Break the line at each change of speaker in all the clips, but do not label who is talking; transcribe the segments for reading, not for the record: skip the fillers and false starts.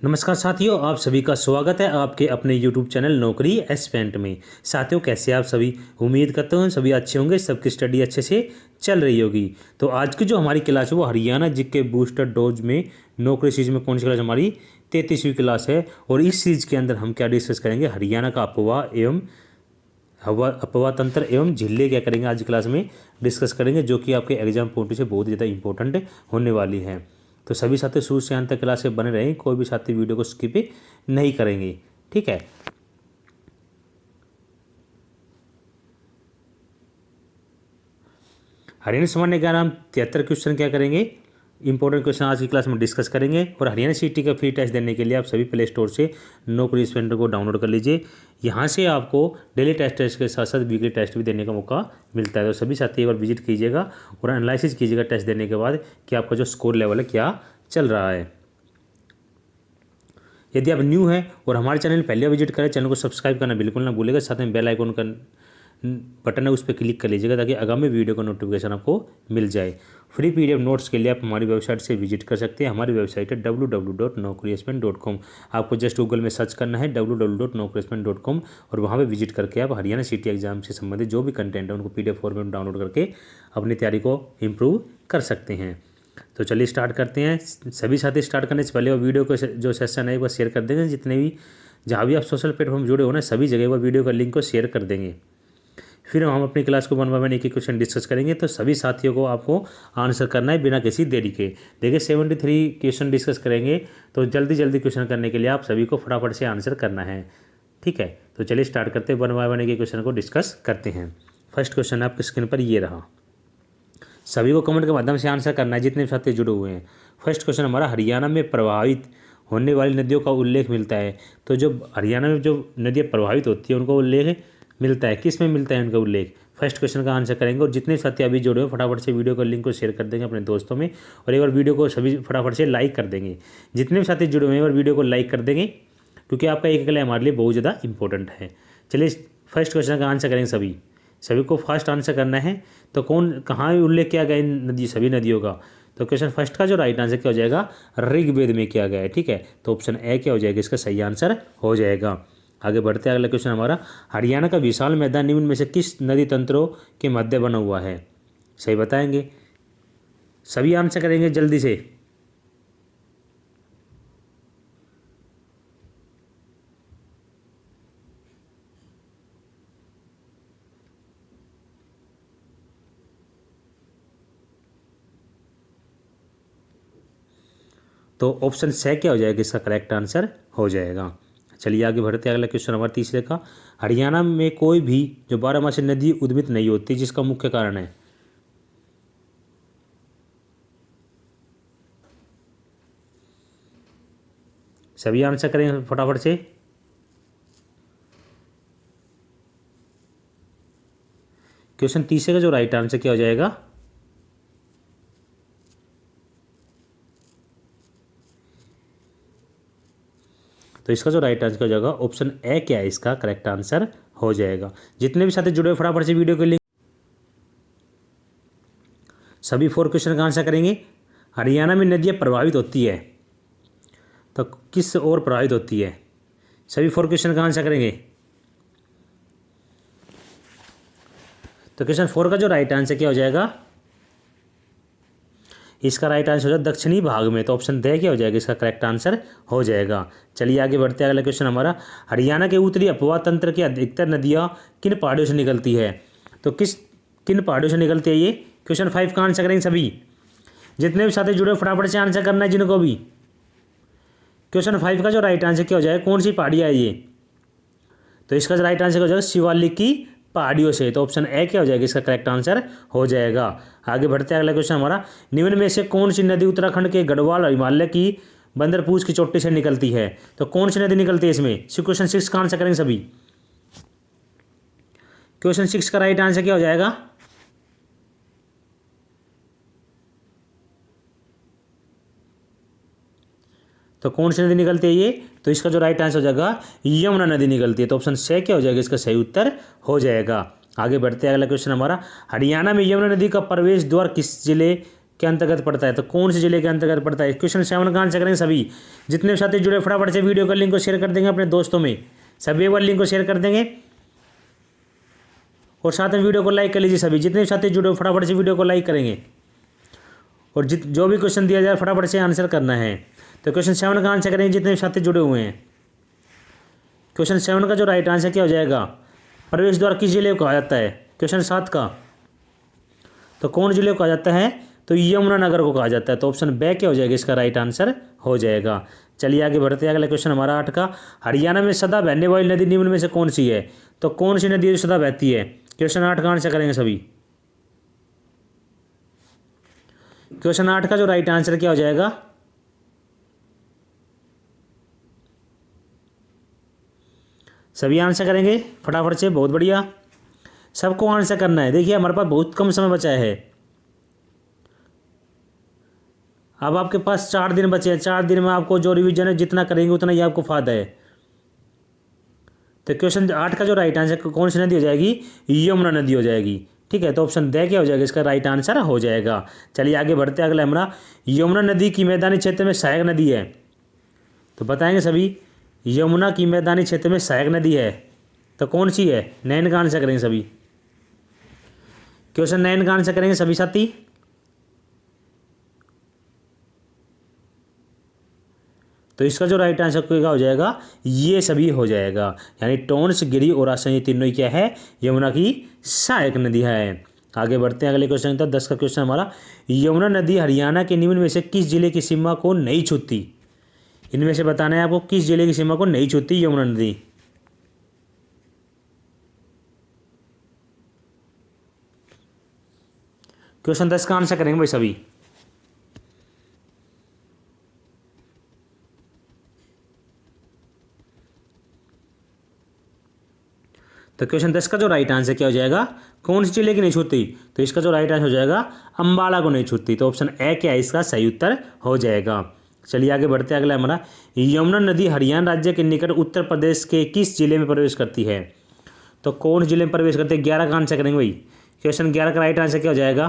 नमस्कार साथियों, आप सभी का स्वागत है आपके अपने YouTube चैनल नौकरी एस्पिरेंट में। साथियों, कैसे आप सभी? उम्मीद करते हैं सभी अच्छे होंगे, सबकी स्टडी अच्छे से चल रही होगी। तो आज की जो हमारी क्लास है वो हरियाणा जीके बूस्टर डोज में नौकरी सीरीज में कौन सी क्लास हमारी 33वीं क्लास है। और इस सीरीज के अंदर हम क्या डिस्कस करेंगे? हरियाणा का अपवाह तंत्र एवं झिल्ली क्या करेंगे आज क्लास में डिस्कस करेंगे, जो कि आपके एग्जाम पॉइंट से बहुत ज़्यादा इंपॉर्टेंट होने वाली है। तो सभी साथी शुरू से अंत तक क्लास से बने रहें, कोई भी साथी वीडियो को स्किप नहीं करेंगे, ठीक है। हरियाणा सामान्य ज्ञान हम 73 क्वेश्चन क्या करेंगे, इंपॉर्टेंट क्वेश्चन आज की क्लास में डिस्कस करेंगे। और हरियाणा सीटी का फ्री टेस्ट देने के लिए आप सभी प्ले स्टोर से नौकरी एस्पिरेंट को डाउनलोड कर लीजिए। यहाँ से आपको डेली टेस्ट के साथ साथ वीकली टेस्ट भी देने का मौका मिलता है। तो सभी साथी एक बार विजिट कीजिएगा और एनालिसिस कीजिएगा टेस्ट देने के बाद कि आपका जो स्कोर लेवल है क्या चल रहा है। यदि आप न्यू हैं और हमारे चैनल पहले विजिट करें, चैनल को सब्सक्राइब करना बिल्कुल ना भूलिएगा। साथ में बेल आइकन का बटन है, उस पर क्लिक कर लीजिएगा ताकि आगामी वीडियो का नोटिफिकेशन आपको मिल जाए। फ्री पीडीएफ नोट्स के लिए आप हमारी वेबसाइट से विजिट कर सकते हैं। हमारी वेबसाइट है www.naukriaspirant.com। आपको जस्ट गूगल में सर्च करना है www.naukriaspirant.com और वहाँ पे विजिट करके आप हरियाणा सिटी एग्जाम से संबंधित जो भी कंटेंट है उनको पीडीएफ फॉर्मेट में डाउनलोड करके अपनी तैयारी को इम्प्रूव कर सकते हैं। तो चलिए स्टार्ट करते हैं। सभी साथी स्टार्ट करने से पहले वो वीडियो को जो सेशन है वो शेयर कर देंगे। जितने भी जहाँ भी आप सोशल प्लेटफॉर्म जुड़े हो ना, सभी जगह वो वीडियो का लिंक को शेयर कर देंगे। फिर हम अपनी क्लास को 1 बाय 1 एक एक क्वेश्चन डिस्कस करेंगे। तो सभी साथियों को आपको आंसर करना है बिना किसी देरी के। देखिए 73 क्वेश्चन डिस्कस करेंगे, तो जल्दी जल्दी क्वेश्चन करने के लिए आप सभी को फटाफट से आंसर करना है, ठीक है। तो चलिए स्टार्ट करते हैं, 1 बाय 1 एक एक क्वेश्चन को डिस्कस करते हैं। फर्स्ट क्वेश्चन आपकी स्क्रीन पर ये रहा। सभी को कमेंट के माध्यम से आंसर करना है जितने साथी जुड़े हुए हैं। फर्स्ट क्वेश्चन हमारा, हरियाणा में प्रभावित होने वाली नदियों का उल्लेख मिलता है। तो जो हरियाणा में जो नदियाँ प्रभावित होती है उनका उल्लेख मिलता है, किस में मिलता है उनका उल्लेख? फर्स्ट क्वेश्चन का आंसर करेंगे। और जितने साथी अभी जुड़े हो फटाफट से वीडियो को लिंक को शेयर कर देंगे अपने दोस्तों में, और एक बार वीडियो को सभी फटाफट से लाइक कर देंगे। जितने भी साथी जुड़े हुए हैं एक बार वीडियो को लाइक कर देंगे, क्योंकि आपका एक लाइक हमारे लिए बहुत ज़्यादा इंपॉर्टेंट है। चलिए फर्स्ट क्वेश्चन का आंसर करेंगे सभी को फर्स्ट आंसर करना है। तो कहाँ उल्लेख किया गया इन नदी सभी नदियों का? तो क्वेश्चन फर्स्ट का जो राइट आंसर क्या हो जाएगा? ऋग्वेद में किया गया है, ठीक है। तो ऑप्शन ए क्या हो जाएगा इसका सही आंसर हो जाएगा। आगे बढ़ते हैं, अगला क्वेश्चन हमारा, हरियाणा का विशाल मैदान निम्न में से किस नदी तंत्रों के मध्य बना हुआ है? सही बताएंगे, सभी आंसर करेंगे जल्दी से। तो ऑप्शन से क्या हो जाएगा इसका करेक्ट आंसर हो जाएगा। चलिए आगे बढ़ते हैं, अगला क्वेश्चन हमारा तीसरे का, हरियाणा में कोई भी जो 12मासी नदी उद्भित नहीं होती, जिसका मुख्य कारण है? सभी आंसर करें फटाफट से। क्वेश्चन तीसरे का जो राइट आंसर क्या हो जाएगा? तो इसका जो राइट आंसर हो जाएगा ऑप्शन ए क्या है इसका करेक्ट आंसर हो जाएगा। जितने भी साथी जुड़े हुए फटाफट से वीडियो के लिंक सभी 4 क्वेश्चन का आंसर करेंगे। हरियाणा में नदियाँ प्रभावित होती है, तो किस और प्रभावित होती है? सभी 4 क्वेश्चन का आंसर करेंगे। तो क्वेश्चन 4 का जो राइट आंसर क्या हो जाएगा? इसका राइट आंसर हो जाएगा दक्षिणी भाग में। तो ऑप्शन दे क्या हो जाएगा इसका करेक्ट आंसर हो जाएगा। चलिए आगे बढ़ते हैं, अगला क्वेश्चन हमारा, हरियाणा के उत्तरी अपवाह तंत्र की अधिकतर नदियाँ किन पहाड़ियों से निकलती है? तो किन पहाड़ियों से निकलती है ये? क्वेश्चन 5 का आंसर करेंगे सभी। जितने भी साथी जुड़े फटाफट से आंसर करना है जिनको भी। क्वेश्चन 5 का जो राइट आंसर क्या हो जाएगा, कौन सी पहाड़ियाँ है ये? तो इसका जो राइट आंसर हो जाएगा शिवालिक की पहाड़ियों से। तो ऑप्शन ए क्या हो जाएगा इसका करेक्ट आंसर हो जाएगा। आगे बढ़ते हैं, अगला क्वेश्चन हमारा, निम्न में से कौन सी नदी उत्तराखंड के गढ़वाल और हिमालय की बंदरपूछ की चोटी से निकलती है? तो कौन सी नदी निकलती है इसमें? क्वेश्चन 6 का आंसर करेंगे सभी। क्वेश्चन 6 का राइट आंसर क्या हो जाएगा? तो कौन सी नदी निकलती है ये? तो इसका जो राइट आंसर हो जाएगा यमुना नदी निकलती है। तो ऑप्शन से क्या हो जाएगा इसका सही उत्तर हो जाएगा। आगे बढ़ते हैं, अगला क्वेश्चन हमारा, हरियाणा में यमुना नदी का प्रवेश द्वार किस जिले के अंतर्गत पड़ता है, तो कौन से जिले के अंतर्गत पड़ता है। क्वेश्चन 7 का आंसर करेंगे सभी। जितने साथी जुड़े फटाफट से वीडियो का लिंक को शेयर कर देंगे अपने दोस्तों में, सभी एक बार लिंक को शेयर कर देंगे और साथ में वीडियो को लाइक कर लीजिए। सभी जितने साथी जुड़े फटाफट से वीडियो को लाइक करेंगे और जो भी क्वेश्चन दिया जाए फटाफट से आंसर करना है। तो क्वेश्चन 7 का आंसर करेंगे जितने साथी जुड़े हुए हैं। क्वेश्चन 7 का जो राइट आंसर क्या हो जाएगा, प्रवेश द्वार किस जिले को कहा जाता है। क्वेश्चन 7 का, तो कौन जिले को कहा जाता है, तो यमुनानगर को कहा जाता है। तो ऑप्शन बी क्या हो जाएगा, इसका राइट आंसर हो जाएगा। चलिए आगे बढ़ते हैं। अगला क्वेश्चन हमारा 8 का, हरियाणा में सदा बहने वाली नदी निम्न में से कौन सी है। तो कौन सी नदी सदा बहती है। क्वेश्चन 8 का आंसर करेंगे सभी। क्वेश्चन 8 का जो राइट आंसर क्या हो जाएगा, सभी आंसर करेंगे फटाफट से, बहुत बढ़िया, सबको आंसर करना है। देखिए हमारे पास बहुत कम समय बचा है, अब आपके पास 4 दिन बचे हैं। 4 दिन में आपको जो रिवीजन है जितना करेंगे उतना ही आपको फायदा है। तो क्वेश्चन 8 का जो राइट आंसर कौन सी नदी हो जाएगी, यमुना नदी हो जाएगी। ठीक है, तो ऑप्शन द क्या हो जाएगा, इसका राइट आंसर हो जाएगा। चलिए आगे बढ़ते हैं। अगला हमारा, यमुना नदी की मैदानी क्षेत्र में सहायक नदी है। तो बताएंगे सभी, यमुना की मैदानी क्षेत्र में सहायक नदी है तो कौन सी है। 9 का आंसर करेंगे सभी। क्वेश्चन 9 का आंसर करेंगे सभी साथी। तो इसका जो राइट आंसर क्या हो जाएगा, ये सभी हो जाएगा। यानी टोंस, गिरी और आसन, ये तीनों ही क्या है, यमुना की सहायक नदी है। आगे बढ़ते हैं। अगले क्वेश्चन था 10 का क्वेश्चन हमारा, यमुना नदी हरियाणा के निम्न में से किस जिले की सीमा को नहीं छूती। इनमें से बताना है आपको किस जिले की सीमा को नहीं छूती यमुना नदी। क्वेश्चन 10 का आंसर करेंगे भाई सभी। तो क्वेश्चन 10 का जो राइट आंसर क्या हो जाएगा, कौन से जिले की नहीं छूती। तो इसका जो राइट आंसर हो जाएगा, अंबाला को नहीं छूती। तो ऑप्शन ए क्या है, इसका सही उत्तर हो जाएगा। चलिए आगे बढ़ते हैं। अगला हमारा, यमुना नदी हरियाणा राज्य के निकट उत्तर प्रदेश के किस जिले में प्रवेश करती है। तो कौन जिले में प्रवेश करती है, 11 का आंसर करेंगे भाई। क्वेश्चन 11 का राइट आंसर क्या हो जाएगा,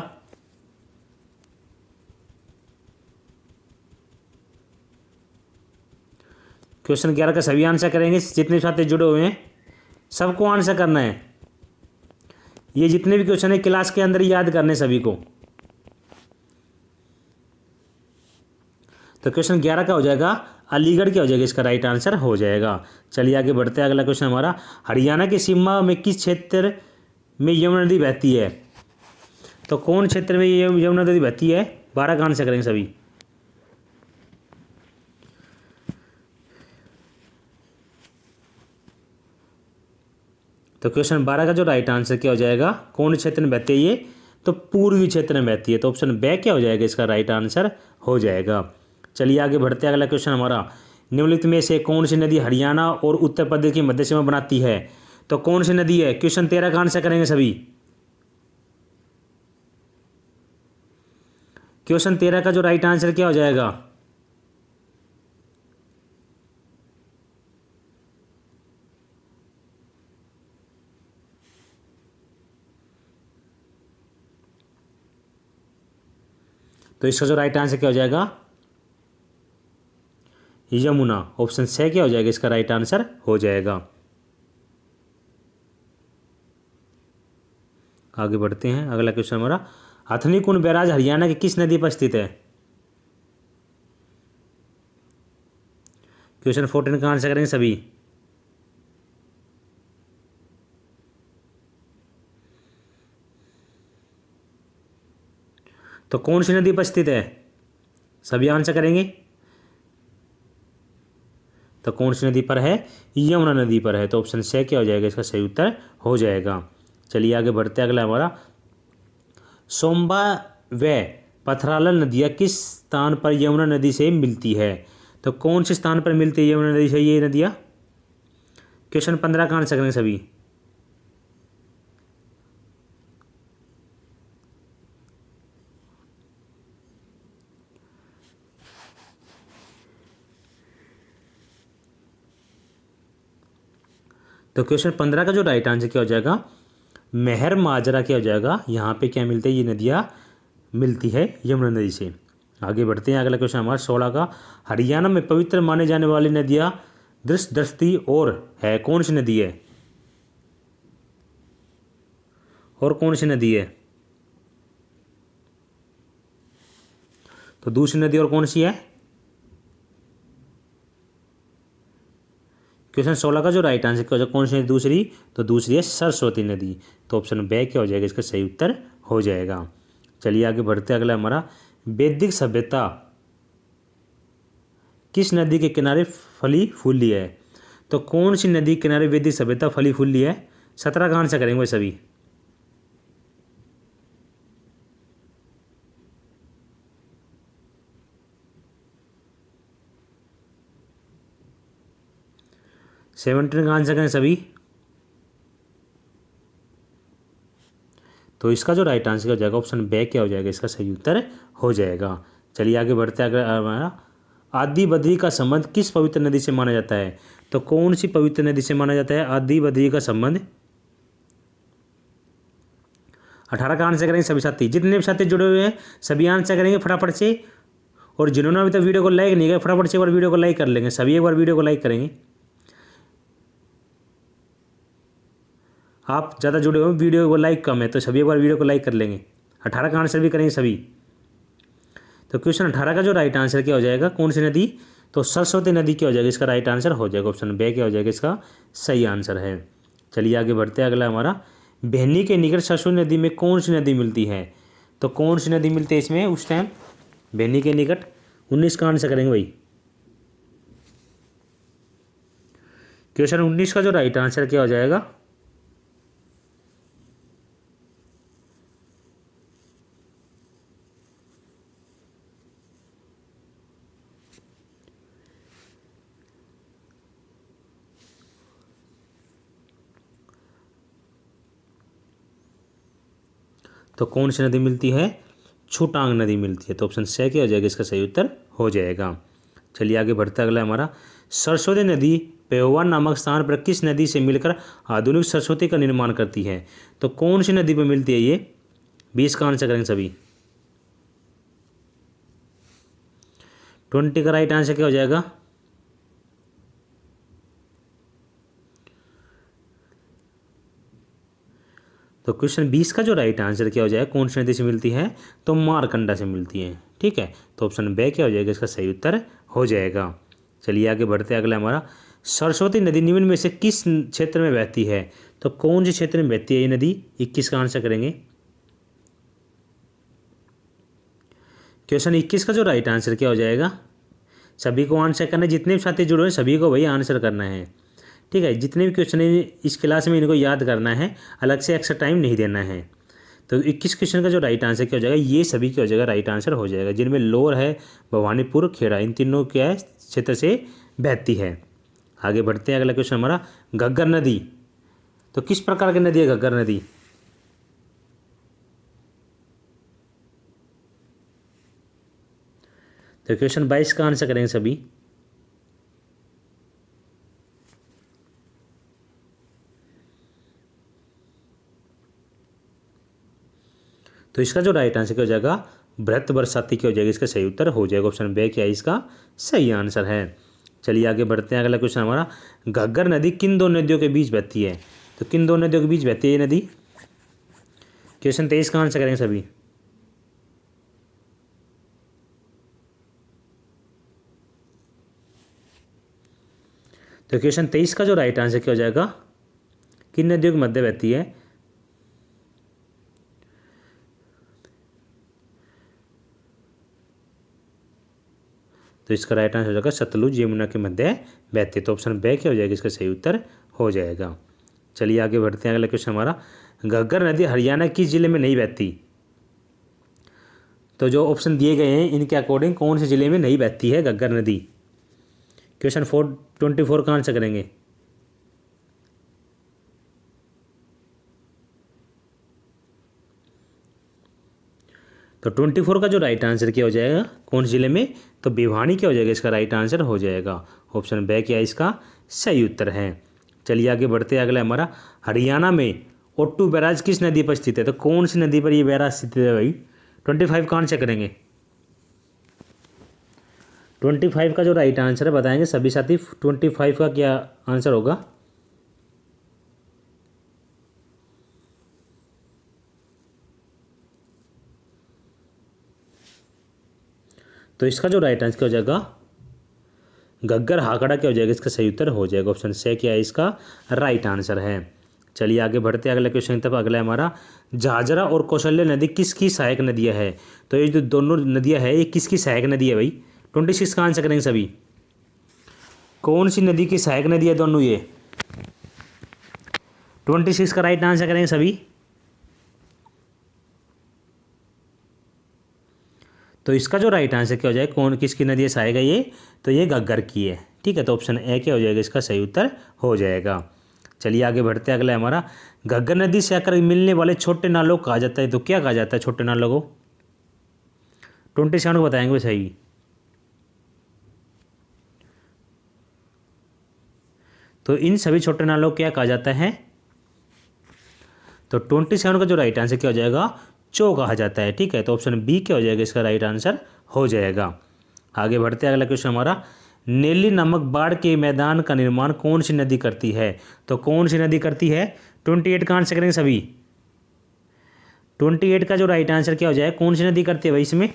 क्वेश्चन 11 का सभी आंसर करेंगे। जितने साथी जुड़े हुए हैं सबको आंसर करना है। ये जितने भी क्वेश्चन है क्लास के अंदर याद करने सभी को। तो क्वेश्चन 11 का हो जाएगा, अलीगढ़ क्या हो जाएगा, इसका राइट आंसर हो जाएगा। चलिए आगे बढ़ते हैं। अगला क्वेश्चन हमारा, हरियाणा की सीमा में किस क्षेत्र में यमुना नदी बहती है। तो कौन क्षेत्र में ये यमुना नदी बहती है, 12 का आंसर करेंगे सभी। तो क्वेश्चन 12 का जो राइट आंसर क्या हो जाएगा, कौन क्षेत्र में बहती है ये, तो पूर्वी क्षेत्र में बहती है। तो ऑप्शन बी क्या हो जाएगा, इसका राइट आंसर हो जाएगा। चलिए आगे बढ़ते हैं। अगला क्वेश्चन हमारा, निम्नलिखित में से कौन सी नदी हरियाणा और उत्तर प्रदेश की मध्य सीमा बनाती है। तो कौन सी नदी है, क्वेश्चन 13 का आंसर करेंगे सभी। क्वेश्चन 13 का जो राइट आंसर क्या हो जाएगा, तो इसका जो राइट आंसर क्या हो जाएगा, यमुना। ऑप्शन से क्या हो जाएगा, इसका राइट आंसर हो जाएगा। आगे बढ़ते हैं। अगला क्वेश्चन हमारा, हथनीकुंड बैराज हरियाणा की किस नदी पर स्थित है। क्वेश्चन 14 का आंसर करेंगे सभी। तो कौन सी नदी पर स्थित है, सभी आंसर करेंगे। तो कौन सी नदी पर है, यमुना नदी पर है। तो ऑप्शन से क्या हो जाएगा, इसका सही उत्तर हो जाएगा। चलिए आगे बढ़ते हैं। अगला हमारा, सोम्बा व पथरालन नदियाँ किस स्थान पर यमुना नदी से मिलती है। तो कौन से स्थान पर मिलती है यमुना नदी से ये नदियाँ। क्वेश्चन 15 का आंसर करेंगे सभी। तो क्वेश्चन 15 का जो राइट आंसर क्या हो जाएगा, मेहर माजरा क्या हो जाएगा, यहाँ पे क्या मिलते हैं, ये नदियाँ मिलती है यमुना नदी से। आगे बढ़ते हैं, अगला क्वेश्चन हमारा 16 का, हरियाणा में पवित्र माने जाने वाली नदियाँ दृष्टि और है, कौन सी नदी है? और कौन सी नदी है? तो दूसरी नदी और कौन सी है? क्वेश्चन 16 का जो राइट आंसर क्या हो जाएगा, कौन सी नदी दूसरी? तो दूसरी है सरस्वती नदी। तो ऑप्शन बे क्या हो जाएगा, इसका सही उत्तर हो जाएगा। चलिए आगे बढ़ते हैं, अगला हमारा, वैदिक सभ्यता किस नदी के किनारे फली फूली है? तो कौन सी नदी के किनारे वैदिक सभ्यता फली फूली है? 17 का आंसर करेंगे सभी। सेवनटीन का आंसर करें सभी। तो इसका जो राइट आंसर हो जाएगा ऑप्शन बे क्या हो जाएगा, इसका सही उत्तर हो जाएगा। चलिए आगे बढ़ते हैं, अगर हमारा आदि बद्री का संबंध किस पवित्र नदी से माना जाता है? तो कौन सी पवित्र नदी से माना जाता है आदि बद्री का संबंध? 18 का आंसर करेंगे सभी साथी। जितने भी साथी जुड़े हुए हैं सभी आंसर करेंगे फटाफट से, और जिन्होंने अभी तक वीडियो को लाइक नहीं किया फटाफट से एक बार वीडियो को लाइक कर लेंगे सभी, एक बार वीडियो को लाइक करेंगे। आप ज़्यादा जुड़े हो, वीडियो को लाइक कम है, तो सभी एक बार वीडियो को लाइक कर लेंगे। 18 का आंसर भी करेंगे सभी। तो क्वेश्चन 18 का जो राइट आंसर क्या हो जाएगा, कौन सी नदी? तो सरस्वती नदी क्या हो जाएगा, इसका राइट आंसर हो जाएगा ऑप्शन बे क्या हो जाएगा, इसका सही आंसर है। चलिए आगे बढ़ते हैं, अगला हमारा, भेनी के निकट सरस्वती नदी में कौन सी नदी मिलती है? तो कौन सी नदी मिलती है इसमें उस टाइम भेनी के निकट? 19 का आंसर करेंगे भाई। क्वेश्चन 19 का जो राइट आंसर क्या हो जाएगा, तो कौन सी नदी मिलती है? छुटांग नदी मिलती है। तो ऑप्शन से क्या हो जाएगा, इसका सही उत्तर हो जाएगा। चलिए आगे बढ़ता है, अगला हमारा, सरस्वती नदी पेहोवा नामक स्थान पर किस नदी से मिलकर आधुनिक सरस्वती का निर्माण करती है? तो कौन सी नदी पर मिलती है ये? 20 का आंसर करेंगे सभी। 20 का राइट आंसर क्या हो जाएगा? तो क्वेश्चन 20 का जो राइट आंसर क्या हो जाएगा, कौन सी नदी से मिलती है? तो मारकंडा से मिलती है। ठीक है, तो ऑप्शन बे क्या हो जाएगा, इसका सही उत्तर हो जाएगा। चलिए आगे बढ़ते हैं, अगला हमारा, सरस्वती नदी निम्न में से किस क्षेत्र में बहती है? तो कौन से क्षेत्र में बहती है ये नदी? 21 का आंसर करेंगे। क्वेश्चन 21 का जो राइट आंसर क्या हो जाएगा, सभी को आंसर करना है, जितने भी साथी जुड़े हैं सभी को वही आंसर करना है। ठीक है, जितने भी क्वेश्चन इस क्लास में इनको याद करना है, अलग से एक्स्ट्रा टाइम नहीं देना है। तो 21 क्वेश्चन का जो राइट आंसर क्या हो जाएगा, ये सभी क्या हो जाएगा, राइट आंसर हो जाएगा, जिनमें लोअर है, भवानीपुर, खेड़ा, इन तीनों क्या है क्षेत्र से बहती है। आगे बढ़ते हैं, अगला क्वेश्चन हमारा, घग्गर नदी तो किस प्रकार की नदी है घग्गर नदी? तो क्वेश्चन 22 का आंसर करेंगे सभी। तो इसका जो राइट आंसर क्या हो जाएगा, बृहत बरसाती क्या हो जाएगा, इसका सही उत्तर हो जाएगा ऑप्शन बे क्या इसका सही आंसर है। चलिए आगे बढ़ते हैं, अगला क्वेश्चन हमारा, घग्गर नदी किन दो नदियों के बीच बहती है? तो किन दो नदियों के बीच बहती है ये नदी? क्वेश्चन 23 का आंसर करेंगे सभी। तो क्वेश्चन 23 का जो राइट आंसर क्या हो जाएगा, किन नदियों के मध्य बहती है? तो इसका राइट आंसर हो जाएगा सतलुज यमुना के मध्य बहती है। तो ऑप्शन बे क्या हो जाएगा, इसका सही उत्तर हो जाएगा। चलिए आगे बढ़ते हैं, अगला क्वेश्चन हमारा, घग्गर नदी हरियाणा किस जिले में नहीं बहती? तो जो ऑप्शन दिए गए हैं इनके अकॉर्डिंग कौन से जिले में नहीं बहती है घग्गर नदी? क्वेश्चन 24 का आंसर करेंगे। तो 24 का जो राइट आंसर क्या हो जाएगा, कौन जिले में? तो भिवानी क्या हो जाएगा, इसका राइट आंसर हो जाएगा ऑप्शन बे क्या इसका सही उत्तर है। चलिए आगे बढ़ते हैं, अगला हमारा, हरियाणा में ओट्टू बैराज किस नदी पर स्थित है? तो कौन सी नदी पर ये बैराज स्थित है भाई? 25 का आंसर करेंगे। 25 का जो राइट आंसर है बताएंगे सभी साथी। 25 का क्या आंसर होगा? तो इसका जो राइट आंसर क्या हो जाएगा? गग्गर हाकड़ा क्या हो जाएगा? इसका सही उत्तर हो जाएगा ऑप्शन से क्या है इसका राइट आंसर है। चलिए आगे बढ़ते हैं अगले क्वेश्चन तक। अगला है हमारा, झाझरा और कौशल्या नदी किसकी सहायक नदियाँ है? तो ये जो दोनों नदियाँ है ये किसकी सहायक नदी है भाई? 26 का आंसर करेंगे सभी। कौन सी नदी की सहायक नदी है दोनों ये? 26 का राइट आंसर करेंगे सभी। तो इसका जो राइट आंसर क्या हो जाएगा? कौन किसकी नदी है सहायक है ये? तो ये घग्गर की है। ठीक है, तो ऑप्शन ए क्या हो जाएगा इसका सही उत्तर हो जाएगा। चलिए आगे बढ़ते हैं। अगला हमारा, घग्गर नदी से आकर मिलने वाले छोटे नालों को कहा जाता है। तो क्या कहा जाता है छोटे नालों को? 27 को बताएंगे सही। तो इन सभी छोटे नालों को क्या कहा जाता है? तो 27 का जो राइट आंसर क्या हो जाएगा? चो कहा जाता है। ठीक है, तो ऑप्शन बी क्या हो जाएगा इसका राइट आंसर हो जाएगा। आगे बढ़ते हैं। अगला क्वेश्चन हमारा, नेली नामक बाढ़ के मैदान का निर्माण कौन सी नदी करती है? तो कौन सी नदी करती है? 28 का आंसर करेंगे सभी। 28 का जो राइट आंसर क्या हो जाएगा? कौन सी नदी करती है भाई इसमें?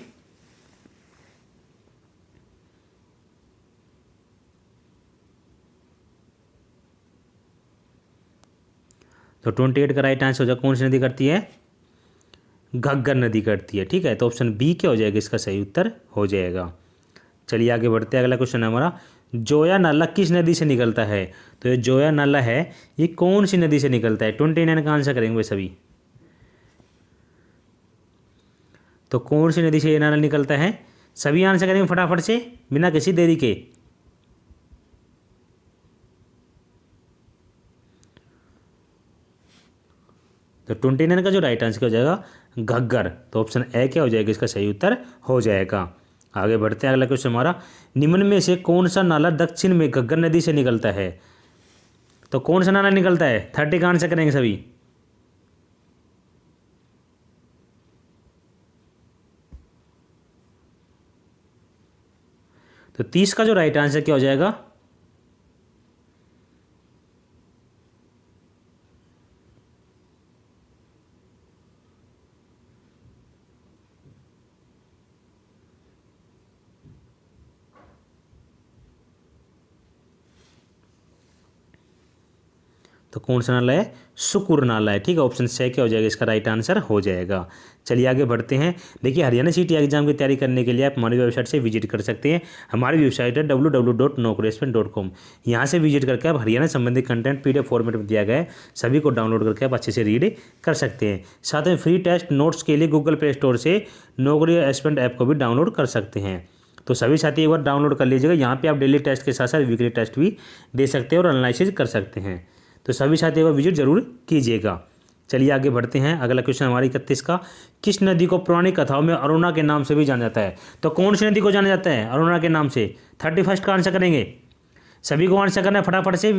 तो 28 का राइट आंसर हो जाएगा कौन सी नदी करती है? घग्गर नदी करती है। ठीक है, तो ऑप्शन बी क्या हो जाएगा इसका सही उत्तर हो जाएगा। चलिए आगे बढ़ते हैं। अगला क्वेश्चन है हमारा, जोया नाला किस नदी से निकलता है? तो ये जोया नाला है ये कौन सी नदी से निकलता है? 29 का आंसर करेंगे सभी। तो कौन सी नदी से ये नाला निकलता है? सभी आंसर करेंगे फटाफट से बिना किसी देरी के। तो 29 का जो राइट आंसर क्या हो जाएगा? घग्गर। तो ऑप्शन ए क्या हो जाएगा इसका सही उत्तर हो जाएगा। आगे बढ़ते हैं। अगला क्वेश्चन हमारा, निम्न में से कौन सा नाला दक्षिण में घग्गर नदी से निकलता है? तो कौन सा नाला निकलता है? 30 का आंसर करेंगे सभी। तो 30 का जो राइट आंसर क्या हो जाएगा? तो कौन सा नाला है? सुकुर नाला है। ठीक है, ऑप्शन से क्या हो जाएगा इसका राइट आंसर हो जाएगा। चलिए आगे बढ़ते हैं। देखिए हरियाणा सीटी एग्जाम की तैयारी करने के लिए आप हमारी वेबसाइट से विजिट कर सकते हैं। हमारी वेबसाइट है www.nokrespen.com। यहाँ से विजिट करके आप हरियाणा संबंधित कंटेंट PDF फॉर्मेट में दिया गया है सभी को डाउनलोड करके आप अच्छे से रीड कर सकते हैं। साथ में फ्री टेस्ट नोट्स के लिए गूगल प्ले स्टोर से नौकरी एस्पिरेंट ऐप को भी डाउनलोड कर सकते हैं। तो सभी साथी एक बार डाउनलोड कर लीजिएगा। यहाँ पे आप डेली टेस्ट के साथ साथ वीकली टेस्ट भी दे सकते हैं और एनालिसिस कर सकते हैं। तो सभी साथी को विजिट जरूर कीजिएगा। चलिए आगे बढ़ते हैं। अगला क्वेश्चन हमारी 31 का, किस नदी को पुरानी कथाओं में अरुणा के नाम से भी जाना जाता है? तो कौन सी नदी को जाना जाता है अरुणा के नाम से? 31 का आंसर करेंगे सभी को। आंसर करना है फटाफट से।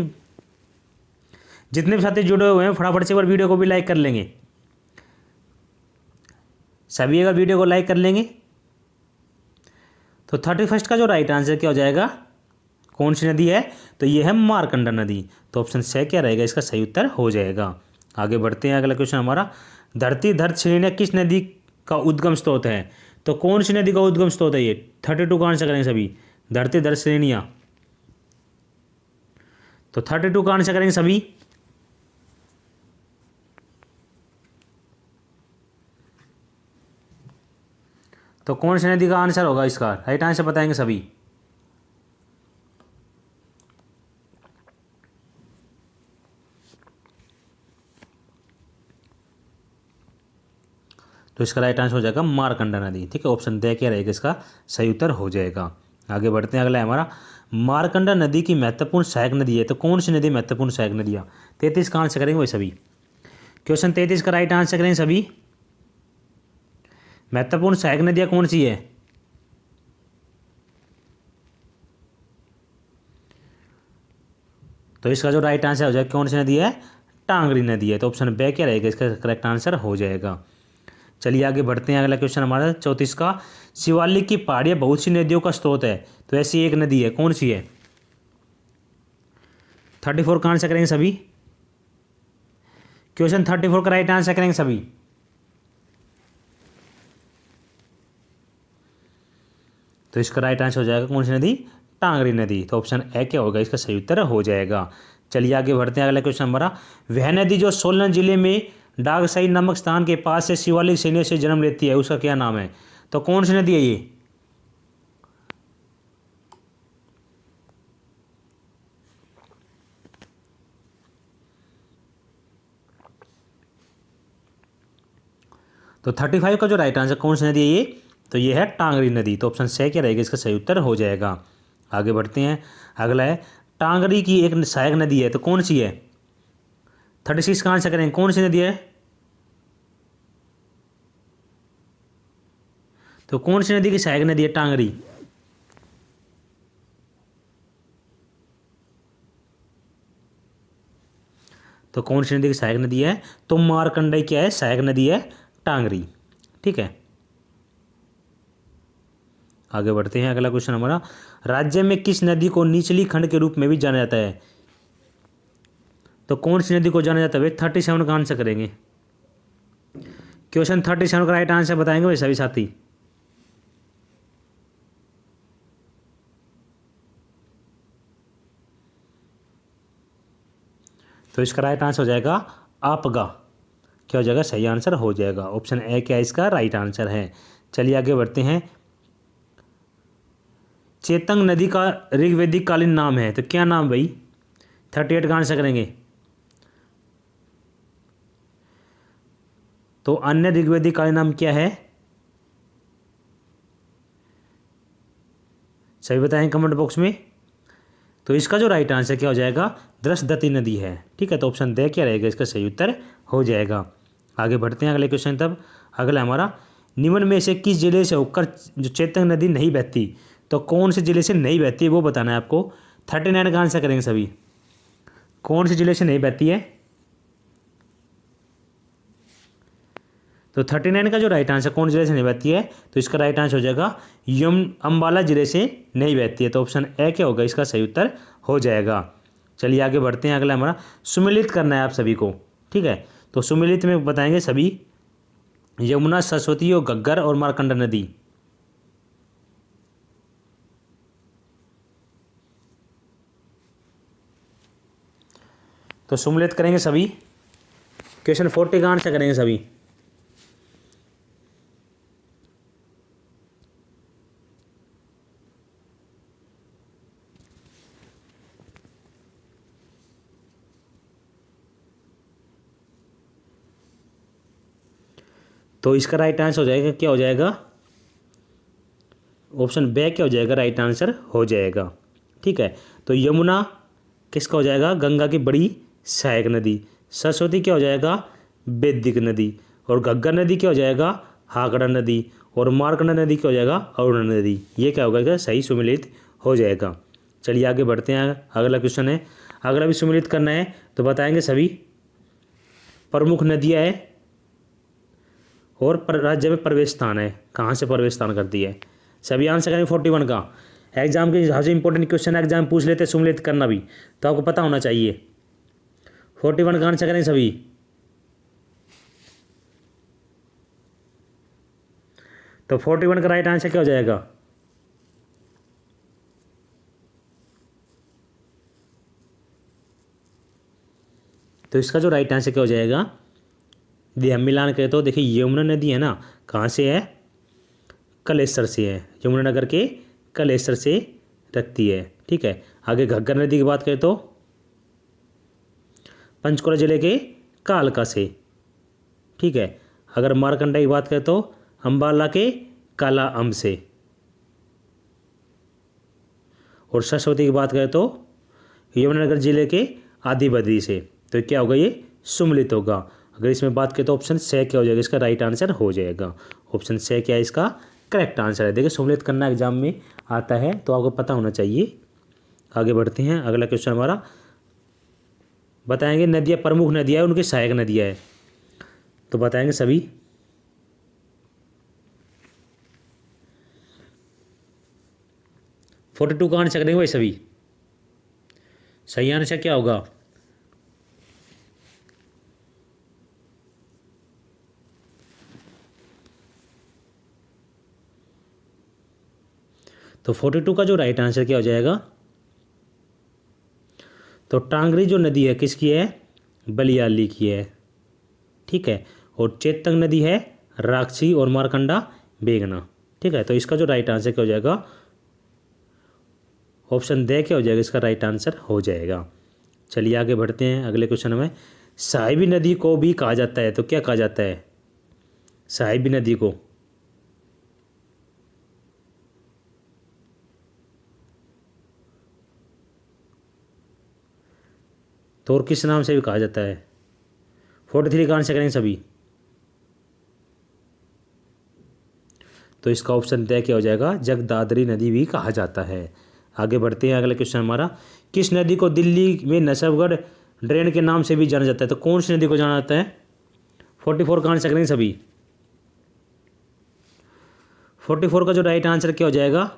जितने भी साथी जुड़े हुए हैं फटाफट से एक बार वीडियो को भी लाइक कर लेंगे। सभी अगर वीडियो को लाइक कर लेंगे तो 31 का जो राइट आंसर क्या हो जाएगा? कौन सी नदी है? तो ये है मारकंडा नदी। तो ऑप्शन से क्या रहेगा इसका सही उत्तर हो जाएगा। आगे बढ़ते हैं। अगला क्वेश्चन हमारा, धरती धर श्रेणियाँ किस नदी का उद्गम स्रोत है? तो कौन सी नदी का उद्गम स्रोत है ये? 32 का आंसर करेंगे सभी। धरती धर श्रेणियाँ। तो 32 का आंसर करेंगे सभी। तो कौन सी नदी का आंसर होगा इसका राइट आंसर बताएंगे सभी। तो इसका राइट आंसर हो जाएगा मारकंडा नदी। ठीक है, ऑप्शन दे क्या रहेगा इसका सही उत्तर हो जाएगा। आगे बढ़ते हैं। अगला है हमारा, मारकंडा नदी की महत्वपूर्ण सहायक नदी है। तो कौन सी नदी महत्वपूर्ण सहायक नदियाँ? 33 का आंसर करेंगे वही सभी। क्वेश्चन 33 का राइट आंसर करेंगे सभी। महत्वपूर्ण सहायक नदियाँ कौन सी है? तो इसका जो राइट आंसर हो जाएगा कौन सी नदी है? टांगरी नदी है। तो ऑप्शन बे क्या रहेगा इसका करेक्ट आंसर हो जाएगा। चलिए आगे बढ़ते हैं। अगला क्वेश्चन हमारा 34 का, शिवालिक की पहाड़ियाँ बहुत सी नदियों का स्रोत है, तो ऐसी एक नदी है, कौन सी है? 34 का आंसर करेंगे सभी। क्वेश्चन 34 का राइट आंसर करेंगे सभी। तो इसका राइट आंसर हो जाएगा कौन सी नदी? टांगरी नदी। तो ऑप्शन ए क्या होगा इसका सही उत्तर हो जाएगा। चलिए आगे बढ़ते हैं। अगला क्वेश्चन हमारा, वह नदी जो सोलन जिले में डागसाई नामक स्थान के पास से शिवालिक श्रेणी से जन्म लेती है, उसका क्या नाम है? तो कौन सी नदी है ये? तो 35 का जो राइट आंसर कौन सी नदी है ये? तो ये है टांगरी नदी। तो ऑप्शन से क्या रहेगा इसका सही उत्तर हो जाएगा। आगे बढ़ते हैं। अगला है, टांगरी की एक सहायक नदी है, तो कौन सी है? 36 का आंसर करें, कौन सी नदी है? तो कौन सी नदी की सहायक नदी है टांगरी? तो कौन सी नदी की सहायक नदी है? तो मारकंडई क्या है? सहायक नदी है टांगरी। ठीक है, आगे बढ़ते हैं। अगला क्वेश्चन हमारा, राज्य में किस नदी को निचली खंड के रूप में भी जाना जाता है? तो कौन सी नदी को जाना जाता है? 37 का आंसर करेंगे। क्वेश्चन 37 का राइट आंसर बताएंगे भाई सभी साथी। तो इसका राइट आंसर हो जाएगा आपगा। क्या हो जाएगा? सही आंसर हो जाएगा। ऑप्शन ए क्या इसका राइट आंसर है। चलिए आगे बढ़ते हैं। चेतंग नदी का ऋग्वैदिक कालीन नाम है, तो क्या नाम भाई? 38 का आंसर करेंगे। तो अन्य ऋग्वैदिक कालीन नाम क्या है? सभी बताएं कमेंट बॉक्स में। तो इसका जो राइट आंसर क्या हो जाएगा? दृशदती नदी है। ठीक है, तो ऑप्शन दे क्या रहेगा इसका सही उत्तर हो जाएगा। आगे बढ़ते हैं अगले क्वेश्चन तब। अगला हमारा, निम्न में से किस जिले से होकर जो चेतंग नदी नहीं बहती? तो कौन से जिले से नहीं बहती है वो बताना है आपको। 39 का आंसर करेंगे सभी। कौन से जिले से नहीं बहती है? तो 39 का जो राइट आंसर कौन जिले से नहीं बहती है? तो इसका राइट आंसर हो जाएगा अंबाला जिले से नहीं बहती है। तो ऑप्शन ए क्या होगा इसका सही उत्तर हो जाएगा। चलिए आगे बढ़ते हैं। अगला हमारा, सुमिलित करना है आप सभी को। ठीक है, तो सुमिलित में बताएंगे सभी, यमुना, सरस्वती और घग्गर और मार्कंडा नदी। तो सुमिलित करेंगे सभी। क्वेश्चन 40 का आंसर करेंगे सभी। तो इसका राइट आंसर हो जाएगा क्या हो जाएगा? ऑप्शन बे क्या हो जाएगा? राइट आंसर हो जाएगा। ठीक है, तो यमुना किसका हो जाएगा? गंगा की बड़ी सहायक नदी। सरस्वती क्या हो जाएगा? वैदिक नदी। और घग्गर नदी क्या हो जाएगा? हाकड़ा नदी। और मार्कंडा नदी क्या हो जाएगा? अरुणा नदी। ये क्या होगा? सही सुमिलित हो जाएगा। चलिए आगे बढ़ते हैं। अगला क्वेश्चन है, अगला भी सुमिलित करना है, तो बताएंगे सभी प्रमुख नदियाँ है और राज्य में प्रवेश स्थान है, कहाँ से प्रवेश स्थान करती है। सभी आंसर करेंगे 41 का। एग्जाम के हिसाब से इंपॉर्टेंट क्वेश्चन एग्जाम पूछ लेते हैं सुमिलित करना भी, तो आपको पता होना चाहिए। 41 का आंसर करें सभी। तो 41 का राइट आंसर क्या हो जाएगा? तो इसका जो राइट आंसर क्या हो जाएगा? यदि हम मिलान करें तो देखिए, यमुना नदी है ना, कहाँ से है? कलेश्वर से है। यमुनानगर के कलेश्वर से रखती है। ठीक है, आगे घग्गर नदी की बात करें तो पंचकुला जिले के कालका से। ठीक है, अगर मारकंडा की बात करें तो अंबाला के काला अम से। और सरस्वती की बात करें तो यमुनानगर जिले के आदि बद्री से। तो क्या होगा? ये सुमिलित होगा। अगर इसमें बात करें तो ऑप्शन से क्या हो जाएगा? इसका राइट आंसर हो जाएगा। ऑप्शन से क्या है इसका करेक्ट आंसर है। देखिए, सुमिलित करना एग्जाम में आता है तो आपको पता होना चाहिए। आगे बढ़ते हैं। अगला क्वेश्चन हमारा, बताएंगे नदियाँ, प्रमुख नदियाँ है उनकी सहायक नदियाँ है, तो बताएंगे सभी। 42 का आंसर करेंगे भाई सभी। सही आंसर क्या होगा? तो 42 का जो राइट आंसर क्या हो जाएगा? तो टांगरी जो नदी है किसकी है? बलियाली की है, ठीक है। और चेतंग नदी है राक्षी और मारकंडा बेगना, ठीक है। तो इसका जो राइट आंसर क्या हो जाएगा? ऑप्शन दे क्या हो जाएगा इसका राइट आंसर हो जाएगा। चलिए आगे बढ़ते हैं अगले क्वेश्चन में। साहिबी नदी को भी कहा जाता है, तो क्या कहा जाता है साहिबी नदी को? तो और किस नाम से भी कहा जाता है? 43 का आंसर करेंगे सभी। तो इसका ऑप्शन तय क्या हो जाएगा? जगदादरी नदी भी कहा जाता है। आगे बढ़ते हैं अगला क्वेश्चन हमारा। किस नदी को दिल्ली में नसबगढ़ ड्रेन के नाम से भी जाना जाता है? तो कौन सी नदी को जाना जाता है? 44 का आंसर करेंगे सभी। 44 का जो राइट आंसर क्या हो जाएगा?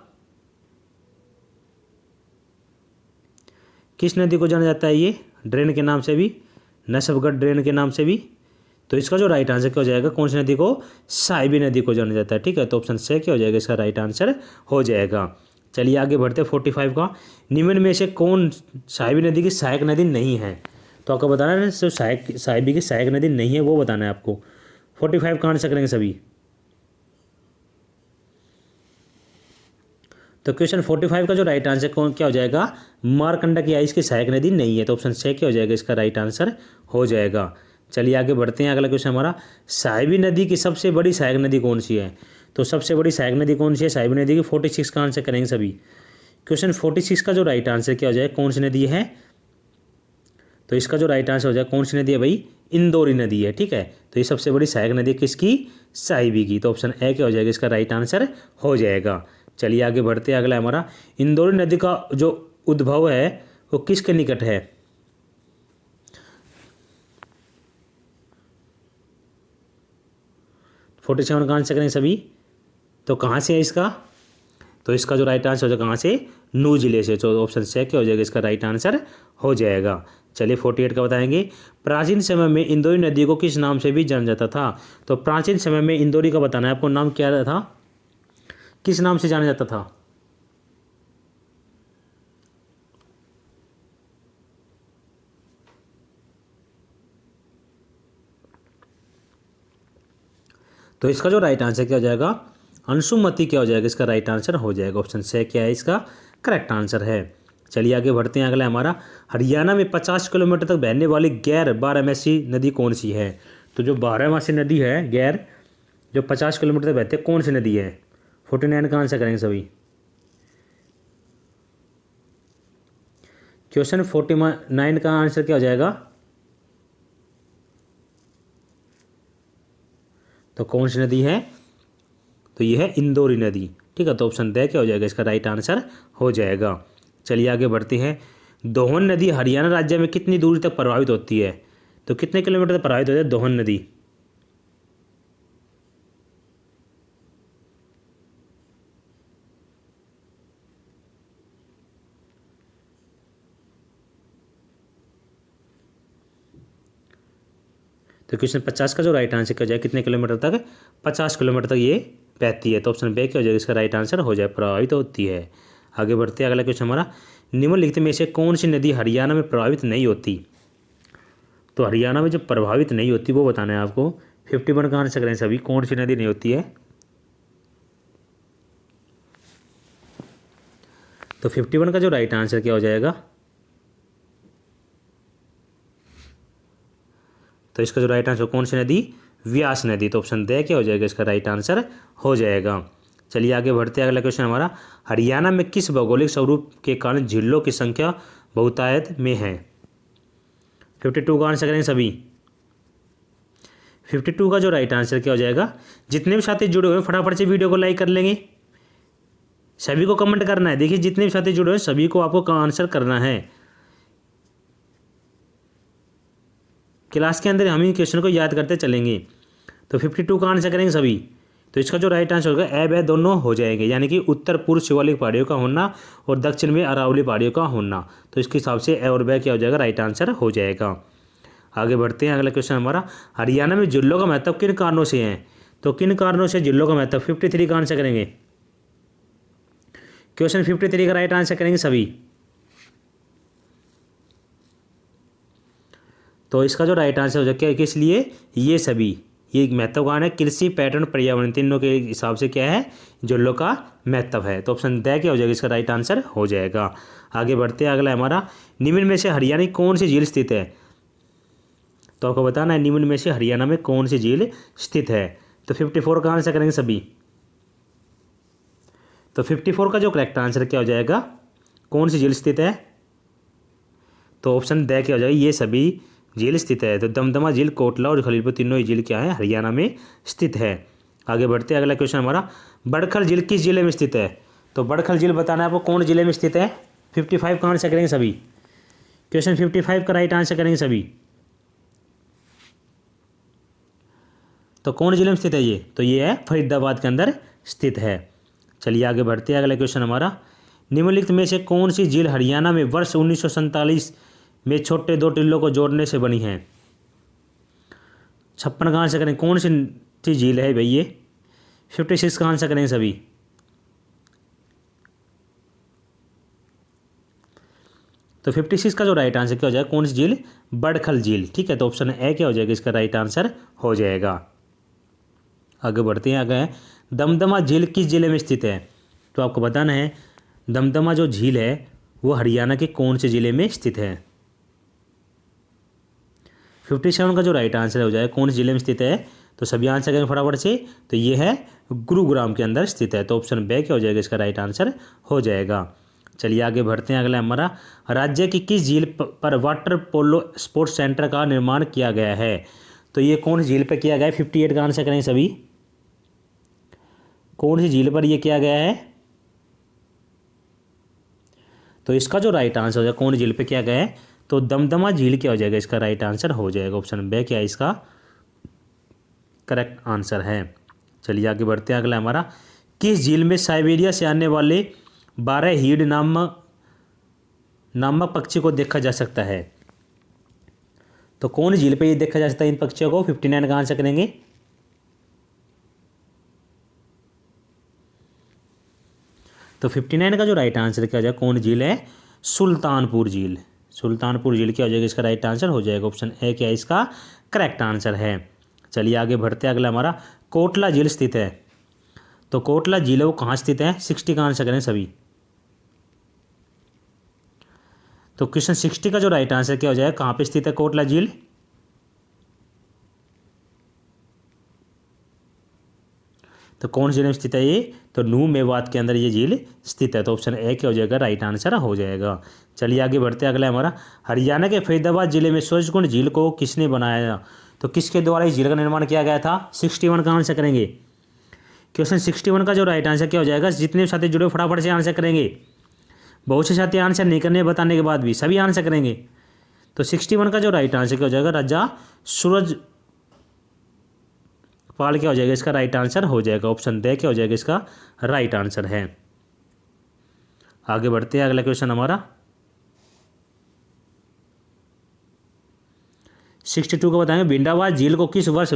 किस नदी को जाना जाता है ये ड्रेन के नाम से भी, नसबगढ़ ड्रेन के नाम से भी? तो इसका जो राइट आंसर क्या हो जाएगा? कौन सी नदी को? साहिबी नदी को जाना जाता है, ठीक है। तो ऑप्शन से क्या हो जाएगा इसका राइट आंसर हो जाएगा। चलिए आगे बढ़ते हैं 45 का। निम्न में से कौन साहिबी नदी की सहायक नदी नहीं है? तो आपको बताना है सिर्फ साहिबी की सहायक नदी नहीं है वो बताना है आपको। 45 का आंसर करेंगे सभी। तो क्वेश्चन 45 का जो राइट आंसर कौन क्या हो जाएगा? मारकंडा की इसकी सहायक नदी नहीं है, तो ऑप्शन से क्या हो जाएगा इसका राइट आंसर हो जाएगा। चलिए आगे बढ़ते हैं अगला क्वेश्चन हमारा। साहिबी नदी की सबसे बड़ी सहायक नदी कौन सी है? तो सबसे बड़ी सहायक नदी कौन सी है साहिबी नदी की? 46 का आंसर करेंगे सभी। क्वेश्चन 46 का जो राइट आंसर क्या हो जाएगा? कौन सी नदी है? तो इसका जो राइट आंसर हो जाएगा कौन सी नदी है भाई? इंदौरी नदी है, ठीक है। तो ये सबसे बड़ी सहायक नदी किसकी? साहिबी की। तो ऑप्शन ए क्या हो जाएगा इसका राइट आंसर हो जाएगा। चलिए आगे बढ़ते हैं अगला हमारा। इंदौरी नदी का जो उद्भव है वो किसके निकट है? 47 का आंसर करेंगे सभी। तो कहाँ से है इसका? तो इसका जो राइट आंसर हो जाएगा कहाँ से? नू जिले से। तो ऑप्शन से क्या हो जाएगा इसका राइट आंसर हो जाएगा। चलिए 48 का बताएंगे। प्राचीन समय में इंदौरी नदी को किस नाम से भी जाना जाता था? तो प्राचीन समय में इंदौरी का बताना है आपको, नाम क्या था, किस नाम से जाना जाता था? तो इसका जो राइट आंसर क्या हो जाएगा? अंशुमती क्या हो जाएगा इसका राइट आंसर हो जाएगा। ऑप्शन से क्या है इसका करेक्ट आंसर है। चलिए आगे बढ़ते हैं अगला हमारा। हरियाणा में 50 किलोमीटर तक बहने वाली गैर बारहमासी नदी कौन सी है? तो जो बारहमासी नदी है गैर जो 50 किलोमीटर तक बहते कौन सी नदी है? 49 का आंसर करेंगे सभी। क्वेश्चन 49 का आंसर क्या हो जाएगा? तो कौन सी नदी है? तो ये है इंदौरी नदी, ठीक है। तो ऑप्शन दे क्या हो जाएगा इसका राइट आंसर हो जाएगा। चलिए आगे बढ़ते हैं। दोहन नदी हरियाणा राज्य में कितनी दूरी तक प्रभावित होती है? तो कितने किलोमीटर तक प्रभावित होती है दोहन नदी? तो क्वेश्चन 50 का जो राइट आंसर क्या हो जाएगा? कितने किलोमीटर तक? 50 किलोमीटर तक ये बहती है। तो ऑप्शन बे क्या हो जाएगा इसका राइट आंसर हो जाए प्रभावित होती है। आगे बढ़ते हैं अगला क्वेश्चन हमारा। निम्नलिखित में से कौन सी नदी हरियाणा में प्रभावित नहीं होती? तो हरियाणा में जो प्रभावित नहीं होती वो बताना है आपको। 51 का आंसर करें सभी। कौन सी नदी नहीं होती है? तो 51 का जो राइट आंसर क्या हो जाएगा? तो इसका जो राइट आंसर कौन सी नदी? व्यास नदी। तो ऑप्शन दे क्या हो जाएगा इसका राइट आंसर हो जाएगा। चलिए आगे बढ़ते हैं अगला क्वेश्चन हमारा। हरियाणा में किस भौगोलिक स्वरूप के कारण झीलों की संख्या बहुतायत में है? 52 का आंसर करेंगे सभी। 52 का जो राइट आंसर क्या हो जाएगा? जितने भी साथी जुड़े हुए हैं फटाफट से वीडियो को लाइक कर लेंगे, सभी को कमेंट करना है। देखिए जितने भी साथी जुड़े हुए हैं सभी को आपको आंसर करना है। क्लास के अंदर हम इन क्वेश्चन को याद करते चलेंगे। तो 52 का आंसर करेंगे सभी। तो इसका जो राइट आंसर होगा ए ब दोनों हो जाएंगे, यानी कि उत्तर पूर्व शिवालिक पहाड़ियों का होना और दक्षिण में अरावली पहाड़ियों का होना। तो इसके हिसाब से ए और ब क्या हो जाएगा, राइट आंसर हो जाएगा। आगे बढ़ते हैं, अगला क्वेश्चन हमारा, हरियाणा में जिलों का महत्व किन कारणों से है? तो किन कारणों से जिलों का महत्व, 53 का आंसर करेंगे। क्वेश्चन 53 का राइट आंसर करेंगे सभी। तो इसका जो राइट आंसर हो जाएगा किस लिए, ये सभी, ये एक महत्व कारण है, कृषि, पर्यटन, पर्यावरण, तीनों के हिसाब से क्या है, जिलों का महत्व है। तो ऑप्शन द क्या हो जाएगा, इसका राइट आंसर हो जाएगा। आगे बढ़ते हैं, अगला हमारा, निम्न में से हरियाणा की कौन सी झील स्थित है? तो आपको बताना है निम्न में से हरियाणा में कौन सी झील स्थित है। तो 54 का आंसर करेंगे सभी। तो 54 का जो करेक्ट आंसर क्या हो जाएगा, कौन सी झील स्थित है? तो ऑप्शन द क्या हो जाएगा, ये सभी झील स्थित है। तो दमदमा झील, कोटला और खलीलपुर तीनों ही झील क्या है, हरियाणा में स्थित है। आगे बढ़ते हैं, अगला क्वेश्चन हमारा, बड़खल झील किस जिले में स्थित है? तो बड़खल झील बताना है आपको कौन जिले में स्थित है। 55 का आंसर करेंगे सभी। क्वेश्चन 55 का राइट आंसर करेंगे सभी। तो कौन जिले में स्थित है ये? तो ये है फरीदाबाद के अंदर स्थित है। चलिए आगे बढ़ते हैं, अगला क्वेश्चन हमारा, निम्नलिखित में से कौन सी झील हरियाणा में वर्ष 1947 में छोटे 2 टिल्लों को जोड़ने से बनी है? 56 का आंसर करें, कौन सी झील है भाई ये? 56 का आंसर करेंगे सभी। तो 56 का जो राइट आंसर क्या हो जाएगा, कौन सी झील? बड़खल झील, ठीक है। तो ऑप्शन ए क्या हो जाएगा, इसका राइट आंसर हो जाएगा। आगे बढ़ते हैं, आगे दमदमा झील किस जिले में स्थित है? तो आपको बताना है दमदमा जो झील है वो हरियाणा के कौन से जिले में स्थित है। 57 का जो राइट आंसर हो जाएगा, कौन से जिले में स्थित है? तो सभी आंसर करेंगे फटाफट से। तो ये है गुरुग्राम के अंदर स्थित है। तो ऑप्शन बे क्या हो जाएगा, इसका राइट आंसर हो जाएगा। चलिए आगे बढ़ते हैं, अगला हमारा, राज्य की किस झील पर वाटर पोलो स्पोर्ट्स सेंटर का निर्माण किया गया है? तो ये कौन सी झील पर किया गया है? 58 का आंसर करेंगे सभी। कौन सी झील पर यह किया गया है? तो इसका जो राइट आंसर हो जाएगा, कौन झील पे किया गया है? तो दमदमा झील क्या हो जाएगा, इसका राइट आंसर हो जाएगा। ऑप्शन बे क्या है, इसका करेक्ट आंसर है। चलिए आगे बढ़ते हैं, अगला हमारा, किस झील में साइबेरिया से आने वाले 12 हीड नामक पक्षी को देखा जा सकता है? तो कौन झील पे ये देखा जा सकता है इन पक्षियों को? 59 का आंसर करेंगे। तो 59 का जो राइट आंसर क्या हो जाएगा, कौन झील है? सुल्तानपुर झील। सुल्तानपुर झील क्या हो जाएगा, इसका राइट आंसर हो जाएगा। ऑप्शन ए क्या है, इसका करेक्ट आंसर है। चलिए आगे बढ़ते हैं, अगला हमारा, कोटला झील स्थित है। तो कोटला झील वो कहाँ स्थित है? 60 का आंसर करें सभी। तो क्वेश्चन 60 का जो राइट आंसर क्या हो जाएगा, कहाँ पे स्थित है कोटला झील? तो कौन जिले में स्थित है ये? तो नूह मेवात के अंदर ये झील स्थित है। तो ऑप्शन ए क्या हो जाएगा, राइट आंसर हो जाएगा। चलिए आगे बढ़ते हैं, अगला हमारा, हरियाणा के फरीदाबाद जिले में सूरजकुंड झील को किसने बनाया? तो किसके द्वारा इस झील का निर्माण किया गया था? 61 का आंसर करेंगे। क्वेश्चन 61 का जो राइट आंसर क्या हो जाएगा, जितने साथी जुड़े फटाफट से आंसर करेंगे। बहुत से साथी आंसर नहीं करने बताने के बाद भी सभी आंसर करेंगे। तो 61 का जो राइट आंसर क्या हो जाएगा, राजा सूरज पाल क्या हो जाएगा, इसका राइट आंसर हो जाएगा। ऑप्शन दे क्या हो जाएगा, इसका राइट आंसर है। आगे बढ़ते हैं, अगला क्वेश्चन हमारा 62 का बताएंगे, भिंडावाद झील को किस वर्ष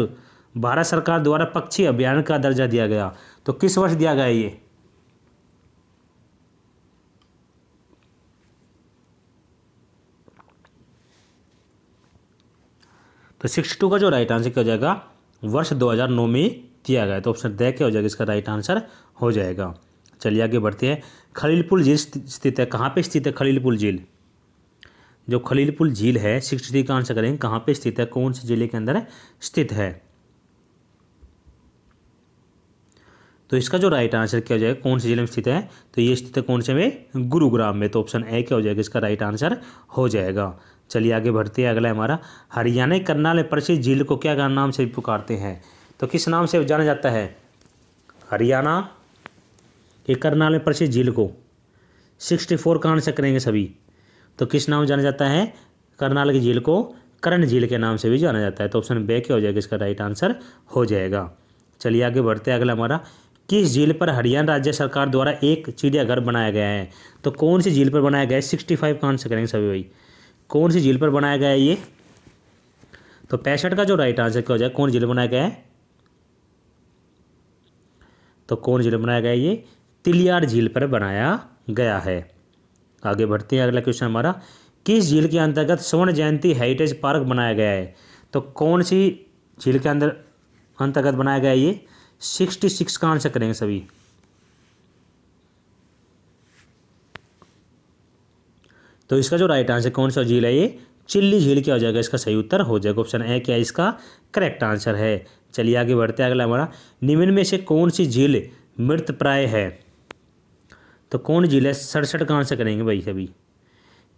भारत सरकार द्वारा पक्षी अभ्यारण्य का दर्जा दिया गया? तो किस वर्ष दिया गया ये? तो 62 का जो राइट आंसर क्या हो जाएगा, वर्ष 2009 में दिया गया। तो ऑप्शन दे क्या हो जाएगा, इसका राइट आंसर हो जाएगा। चलिए आगे बढ़ते हैं, खलीलपुर झील स्थित है, कहाँ पे स्थित है खलीलपुर झील? जो खलीलपुर झील है 63 का आंसर करेंगे, कहाँ पे स्थित है, कौन से जिले के अंदर स्थित है? तो इसका जो राइट आंसर क्या हो जाएगा, कौन से जिले में स्थित है? तो ये स्थित है कौन से में? गुरुग्राम में। तो ऑप्शन ए क्या हो जाएगा, इसका राइट आंसर हो जाएगा। चलिए आगे बढ़ते हैं, अगला हमारा, हरियाणा करनाल में प्रसिद्ध झील को क्या नाम से पुकारते हैं? तो किस नाम से जाना जाता है हरियाणा के करनाल में प्रसिद्ध झील को? 64 का आंसर करेंगे सभी। तो किस नाम जाना जाता है करनाल की झील को? कर्ण झील के नाम से भी जाना जाता है। तो ऑप्शन बे क्या हो जाएगा, इसका राइट आंसर हो जाएगा। चलिए आगे बढ़ते हैं। अगला हमारा, किस झील पर हरियाणा राज्य सरकार द्वारा एक चिड़ियाघर बनाया गया है? तो कौन सी झील पर बनाया गया है? 65 का आंसर करेंगे सभी भाई। कौन सी झील पर बनाया गया है ये? तो 65 का जो राइट आंसर क्या हो जाएगा, कौन झील बनाया गया है? तो कौन झील बनाया गया है ये? तिलियार झील पर बनाया गया है। आगे बढ़ते हैं। अगला क्वेश्चन हमारा, किस झील के अंतर्गत स्वर्ण जयंती हेरिटेज पार्क बनाया गया है? तो कौन सी झील के अंतर्गत बनाया गया है ये? 66 का आंसर करेंगे सभी। तो इसका जो राइट आंसर कौन सा झील है ये? चिल्ली झील क्या हो जाएगा इसका सही उत्तर हो जाएगा। ऑप्शन ए क्या इसका करेक्ट आंसर है। चलिए आगे बढ़ते हैं। अगला हमारा, निम्न में से कौन सी झील मृत प्राय है? तो कौन झील है? 67 का आंसर करेंगे भाई सभी।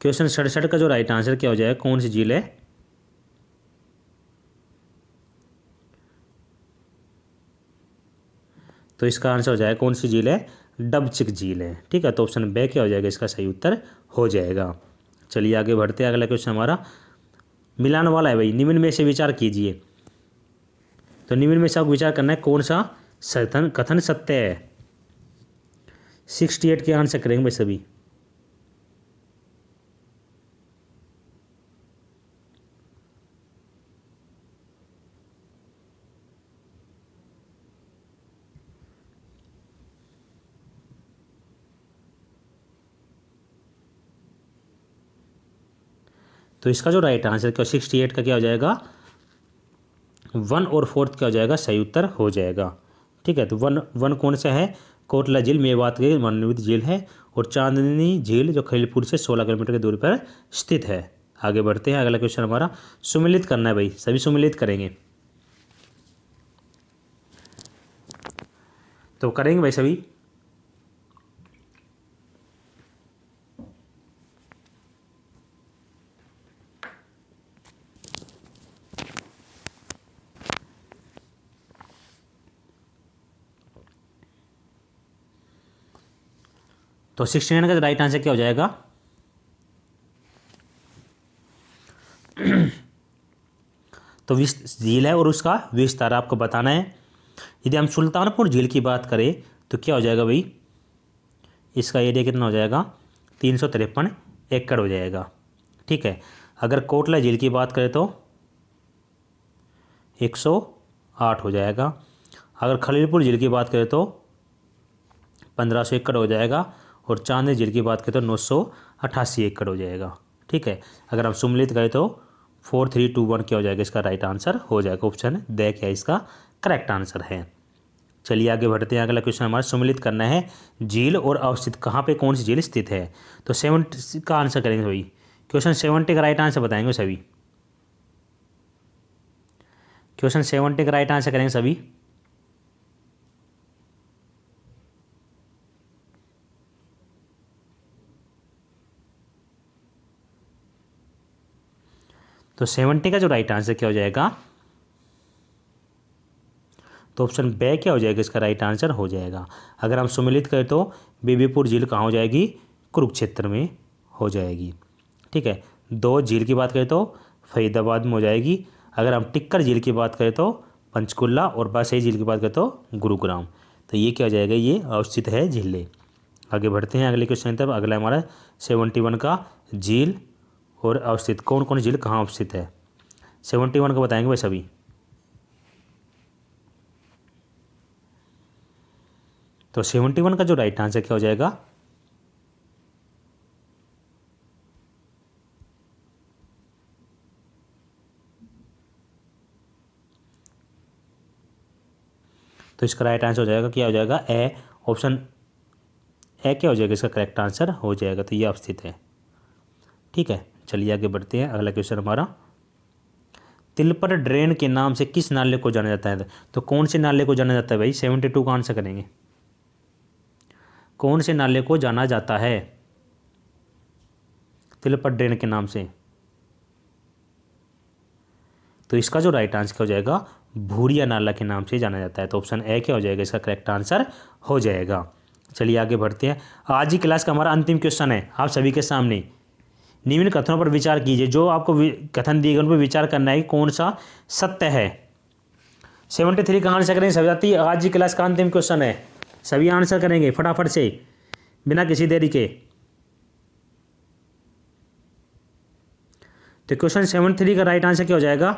क्वेश्चन 67 का जो राइट आंसर क्या हो जाएगा, कौन सी झील है? तो इसका आंसर हो जाएगा कौन सी झील है? डबचिक झील है। ठीक है, तो ऑप्शन बी क्या हो जाएगा इसका सही उत्तर हो जाएगा। चलिए आगे बढ़ते हैं। अगला क्वेश्चन हमारा मिलान वाला है भाई। निम्न में से विचार कीजिए। तो निम्न में से आपको विचार करना है कौन सा कथन सत्य है। 68 के आंसर करेंगे भाई सभी। तो इसका जो राइट आंसर क्या 68 का क्या हो जाएगा? 1 और 4 क्या हो जाएगा सही उत्तर हो जाएगा। ठीक है, तो वन कौन सा है? कोटला झील मेवात की मनोनीत झील है। और चांदनी झील जो खलीलपुर से 16 किलोमीटर की दूरी पर स्थित है। आगे बढ़ते हैं। अगला क्वेश्चन हमारा, सुमिलित करना है भाई, सभी सुमिलित करेंगे। तो करेंगे भाई सभी। तो 69 का राइट आंसर क्या हो जाएगा? तो झील है और उसका विस्तार आपको बताना है। यदि हम सुल्तानपुर झील की बात करें तो क्या हो जाएगा भाई? इसका एरिया कितना हो जाएगा? 353 एकड़ हो जाएगा। ठीक है, अगर कोटला झील की बात करें तो 108 हो जाएगा। अगर खलीलपुर झील की बात करें तो 1500 एकड़ हो जाएगा। और चांदनी झील की बात करें तो 988 एकड़ हो जाएगा। ठीक है, अगर हम सम्मिलित करें तो 4321 क्या हो जाएगा इसका राइट आंसर हो जाएगा। ऑप्शन द क्या इसका करेक्ट आंसर है। चलिए आगे बढ़ते हैं। अगला क्वेश्चन हमारा सम्मिलित करना है झील और अवस्थित कहाँ पे कौन सी झील स्थित है? तो 70 का आंसर करेंगे सभी। क्वेश्चन 70 का राइट आंसर बताएंगे सभी। क्वेश्चन 70 का राइट आंसर करेंगे सभी। तो 70 का जो राइट आंसर क्या हो जाएगा? तो ऑप्शन बे क्या हो जाएगा इसका राइट आंसर हो जाएगा। अगर हम सम्मिलित करें तो बीबीपुर झील कहाँ हो जाएगी? कुरुक्षेत्र में हो जाएगी। ठीक है, 2 झील की बात करें तो फरीदाबाद में हो जाएगी। अगर हम टिक्कर झील की बात करें तो पंचकुला। और बासई झील की बात करें तो गुरुग्राम। तो ये क्या हो जाएगा? ये अवस्थित है झीलें। आगे बढ़ते हैं अगले क्वेश्चन तब। अगला हमारा 71 का झील और अवस्थित कौन कौन झील कहाँ अवस्थित है? 71 का बताएंगे भाई सभी। तो 71 का जो राइट आंसर क्या हो जाएगा? तो इसका राइट आंसर हो जाएगा क्या हो जाएगा? ए। ऑप्शन ए क्या हो जाएगा इसका करेक्ट आंसर हो जाएगा। तो ये अवस्थित है। ठीक है, चलिए आगे बढ़ते हैं। अगला क्वेश्चन हमारा, तिलपट ड्रेन के नाम से किस नाले को जाना जाता है? तो कौन से नाले को जाना जाता है भाई? 72 का आंसर करेंगे। कौन से नाले को जाना जाता है तिलपट ड्रेन के नाम से? तो इसका जो राइट आंसर क्या हो जाएगा? भूरिया नाला के नाम से जाना जाता है। तो ऑप्शन ए क्या हो जाएगा इसका करेक्ट आंसर हो जाएगा। चलिए आगे बढ़ते हैं। आज की क्लास का हमारा अंतिम क्वेश्चन है आप सभी के सामने। निम्न कथनों पर विचार कीजिए। जो आपको कथन दिए गए उन पर विचार करना है कि कौन सा सत्य है। 73 का आंसर करेंगे सभी साथी। आज की क्लास का अंतिम क्वेश्चन है, सभी आंसर करेंगे फटाफट से बिना किसी देरी के। तो क्वेश्चन 73 का राइट आंसर क्या हो जाएगा?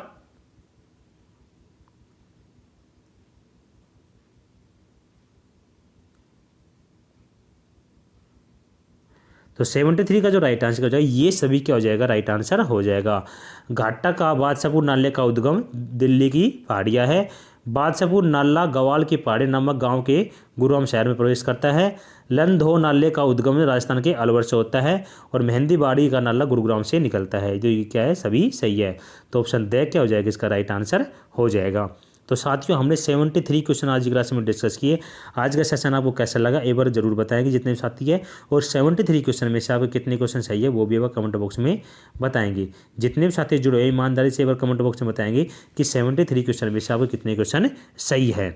तो 73 का जो राइट आंसर हो जाएगा, ये सभी क्या हो जाएगा? राइट आंसर हो जाएगा। घाटा का बादशाहपुर नाले का उद्गम दिल्ली की पहाड़ियाँ है। बादशाहपुर नाला गवाल की पहाड़ी नामक गांव के गुरुग्राम शहर में प्रवेश करता है। लंधो नाले का उद्गम राजस्थान के अलवर से होता है। और मेहंदीबाड़ी का नाला गुरुग्राम से निकलता है। जो ये क्या है? सभी सही है। तो ऑप्शन द क्या हो जाएगा? इसका राइट आंसर हो जाएगा। तो साथियों, हमने 73 क्वेश्चन आज की क्लास में डिस्कस किए। आज का सेशन आपको कैसा लगा एक बार जरूर बताएंगे जितने भी साथी है। और 73 क्वेश्चन में से आपको कितने क्वेश्चन सही है वो भी एक बार कमेंट बॉक्स में बताएंगे। जितने भी साथी जुड़े हैं ईमानदारी से एक बार कमेंट बॉक्स में बताएंगे कि 73 क्वेश्चन में से आपको कितने क्वेश्चन सही है।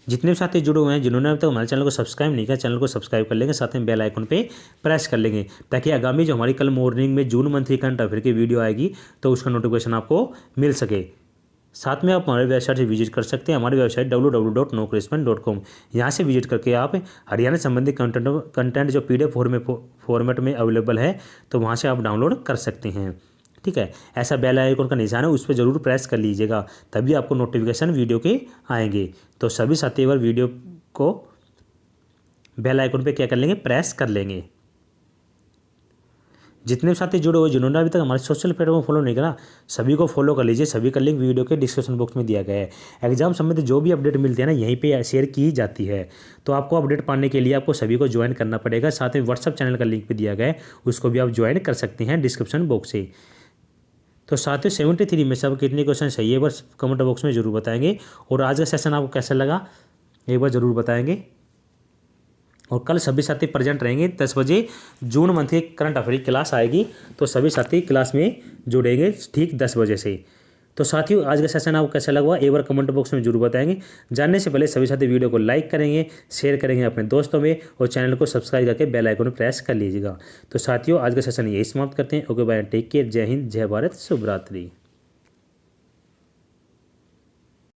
जितने भी साथी जुड़े हुए हैं, जिन्होंने अब तक हमारे चैनल को सब्सक्राइब नहीं किया, चैनल को सब्सक्राइब कर लेंगे, साथ में बेल आइकन पे प्रेस कर लेंगे, ताकि आगामी जो हमारी कल मॉर्निंग में जून मंथ की करंट अफेयर की वीडियो आएगी तो उसका नोटिफिकेशन आपको मिल सके। साथ में आप हमारे वेबसाइट से विजिट कर सकते हैं। हमारी वेबसाइट www.nocrisman.com। यहाँ से विजिट करके आप हरियाणा संबंधित कंटेंट जो PDF फॉर्मेट में अवेलेबल है तो वहाँ से आप डाउनलोड कर सकते हैं। ठीक है, ऐसा बेल आइकन का निशान है, उस पर जरूर प्रेस कर लीजिएगा, तभी आपको नोटिफिकेशन वीडियो के आएंगे। तो सभी साथी बार वीडियो को बेल आइकन पे क्या कर लेंगे? प्रेस कर लेंगे। जितने भी साथी जुड़े हुए, जिन्होंने अभी तक हमारे सोशल प्लेटफॉर्म फॉलो नहीं करा, सभी को फॉलो कर लीजिए। सभी का लिंक वीडियो के डिस्क्रिप्शन बॉक्स में दिया गया है। एग्जाम संबंधित जो भी अपडेट मिलती है ना, यहीं पे शेयर की जाती है। तो आपको अपडेट पाने के लिए आपको सभी को ज्वाइन करना पड़ेगा। साथ में व्हाट्सअप चैनल का लिंक भी दिया गया है, उसको भी आप ज्वाइन कर सकते हैं डिस्क्रिप्शन बॉक्स से। तो साथियों, 73 में से आप कितने क्वेश्चन सही है बस कमेंट बॉक्स में जरूर बताएंगे। और आज का सेशन आपको कैसा लगा एक बार जरूर बताएंगे। और कल सभी साथी प्रेजेंट रहेंगे 10 बजे। जून मंथ की करंट अफेयर की क्लास आएगी, तो सभी साथी क्लास में जुड़ेंगे ठीक 10 बजे से। तो साथियों, आज का सेशन आपको कैसा लगा एक बार कमेंट बॉक्स में जरूर बताएंगे। जानने से पहले सभी साथी वीडियो को लाइक करेंगे, शेयर करेंगे अपने दोस्तों में, और चैनल को सब्सक्राइब करके बेल आइकन प्रेस कर लीजिएगा। तो साथियों, आज का सेशन यही समाप्त करते हैं। ओके बाय, टेक केयर, जय हिंद, जय भारत, शुभ रात्रि।